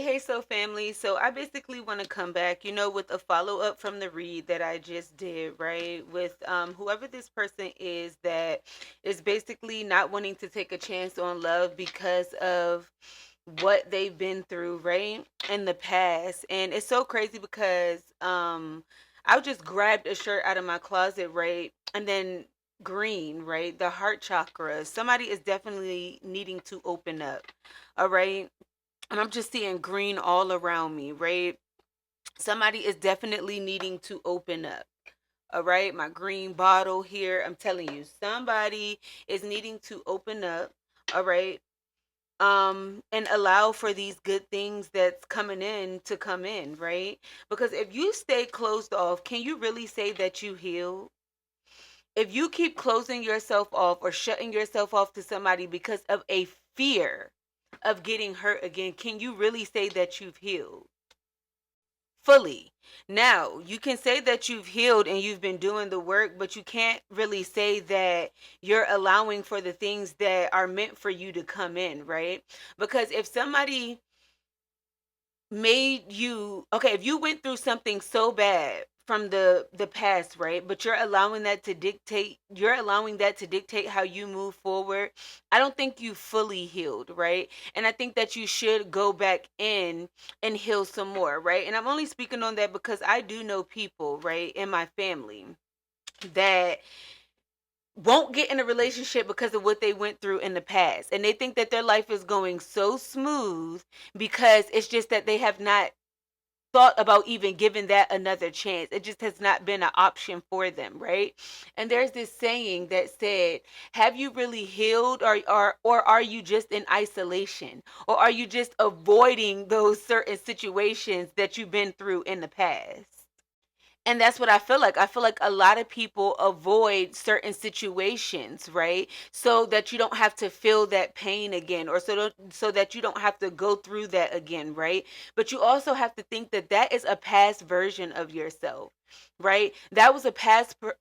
Hey, so family. So I basically want to come back, with a follow up from the read that I just did, right? With whoever this person is that is basically not wanting to take a chance on love because of what they've been through, right? In the past. And it's so crazy because I just grabbed a shirt out of my closet, right? And then green, right? The heart chakra. Somebody is definitely needing to open up. All right, and I'm just seeing green all around me, right? Somebody is definitely needing to open up. All right, my green bottle here. I'm telling you, somebody is needing to open up. All right. And allow for these good things that's coming in to come in, right? Because if you stay closed off, can you really say that you healed? If you keep closing yourself off or shutting yourself off to somebody because of a fear of getting hurt again, can you really say that you've healed fully? Now, you can say that you've healed and you've been doing the work, but you can't really say that you're allowing for the things that are meant for you to come in, right? Because if somebody made you, okay, if you went through something so bad from the past, right, but you're allowing that to dictate how you move forward, I don't think you fully healed, right? And I think that you should go back in and heal some more, right? And I'm only speaking on that because I do know people, right, in my family that won't get in a relationship because of what they went through in the past, and they think that their life is going so smooth because it's just that they have not thought about even giving that another chance. It just has not been an option for them, right? And there's this saying that said, have you really healed, or are you just in isolation? Or are you just avoiding those certain situations that you've been through in the past? And that's what I feel like. I feel like a lot of people avoid certain situations, right? So that you don't have to feel that pain again, or so that you don't have to go through that again, right? But you also have to think that that is a past version of yourself. Right, that was a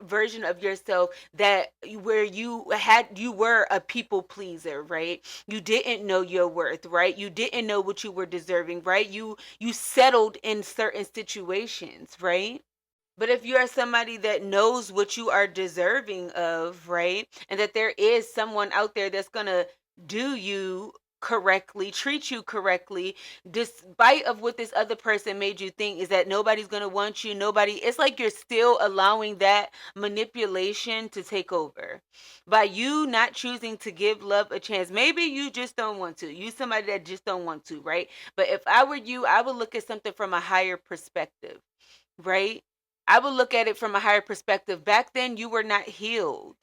version of yourself where you were a people pleaser, right? You didn't know your worth, right? You didn't know what you were deserving, right? You settled in certain situations, right? But if you are somebody that knows what you are deserving of, right? And that there is someone out there that's going to do you correctly, treat you correctly, despite of what this other person made you think is that nobody's going to want you, it's like you're still allowing that manipulation to take over. By you not choosing to give love a chance. Maybe you just don't want to. You somebody that just don't want to, right? But if I were you, I would look at something from a higher perspective, right? I would look at it from a higher perspective. Back then, you were not healed,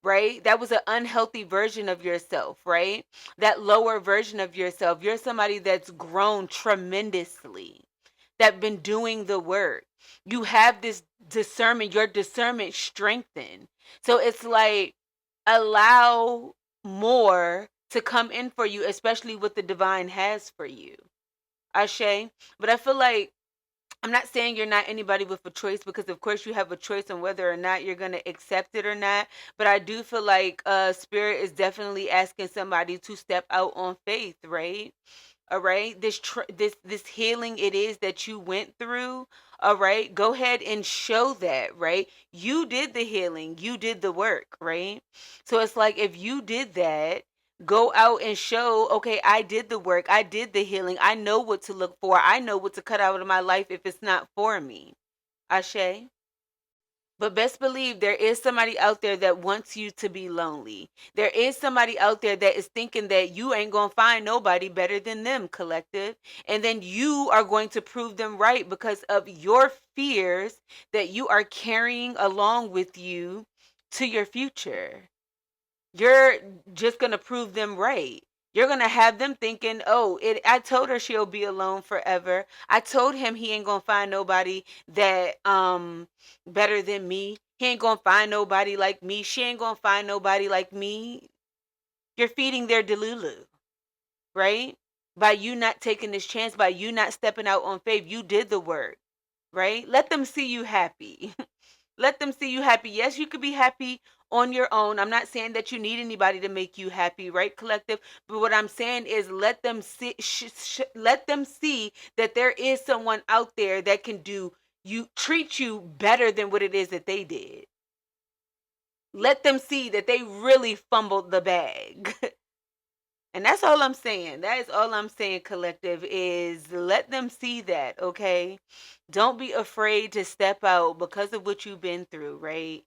right? That was an unhealthy version of yourself, right? That lower version of yourself. You're somebody that's grown tremendously, that been doing the work. You have this discernment, your discernment strengthened. So it's like, allow more to come in for you, especially what the divine has for you. Ashe. But I feel like I'm not saying you're not anybody with a choice, because of course you have a choice on whether or not you're going to accept it or not. But I do feel like spirit is definitely asking somebody to step out on faith, right? All right. This healing it is that you went through, all right? Go ahead and show that, right? You did the healing, you did the work, right? So it's like, if you did that, go out and show, okay, I did the work, I did the healing, I know what to look for, I know what to cut out of my life if it's not for me. Ashe. But best believe there is somebody out there that wants you to be lonely. There is somebody out there that is thinking that you ain't going to find nobody better than them, collective. And then you are going to prove them right because of your fears that you are carrying along with you to your future. You're just going to prove them right. You're going to have them thinking, oh, I told her she'll be alone forever. I told him he ain't going to find nobody that better than me. He ain't going to find nobody like me. She ain't going to find nobody like me. You're feeding their delulu, right? By you not taking this chance, by you not stepping out on faith, you did the work, right? Let them see you happy. Let them see you happy. Yes, you could be happy on your own. I'm not saying that you need anybody to make you happy, right, collective? But what I'm saying is let them see, let them see that there is someone out there that can treat you better than what it is that they did. Let them see that they really fumbled the bag. And that's all I'm saying. That is all I'm saying, collective, is let them see that, okay? Don't be afraid to step out because of what you've been through, right?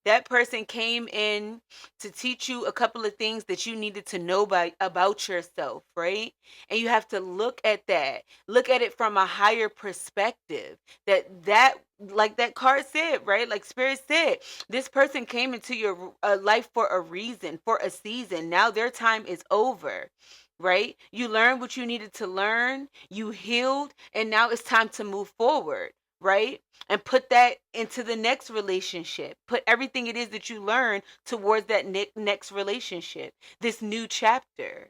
That person came in to teach you a couple of things that you needed to know about yourself, right? And you have to look at that. Look at it from a higher perspective. That like that card said, right? Like Spirit said, this person came into your life for a reason, for a season. Now their time is over. Right? You learned what you needed to learn, you healed, and now it's time to move forward, right? And put that into the next relationship. Put everything it is that you learn towards that next relationship, this new chapter.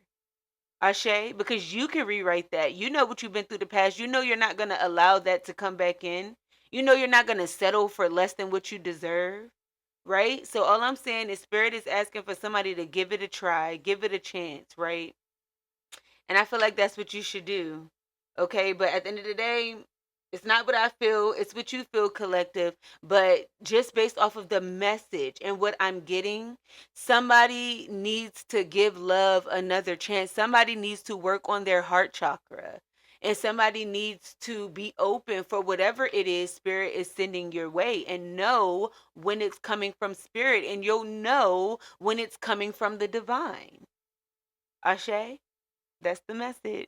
Ashe, because you can rewrite that. You know what you've been through the past. You know you're not going to allow that to come back in. You know you're not going to settle for less than what you deserve, right? So all I'm saying is Spirit is asking for somebody to give it a try, give it a chance, right? And I feel like that's what you should do. Okay. But at the end of the day, it's not what I feel, it's what you feel, collective. But just based off of the message and what I'm getting, somebody needs to give love another chance. Somebody needs to work on their heart chakra. And somebody needs to be open for whatever it is Spirit is sending your way and know when it's coming from Spirit. And you'll know when it's coming from the divine. Ashe? That's the message.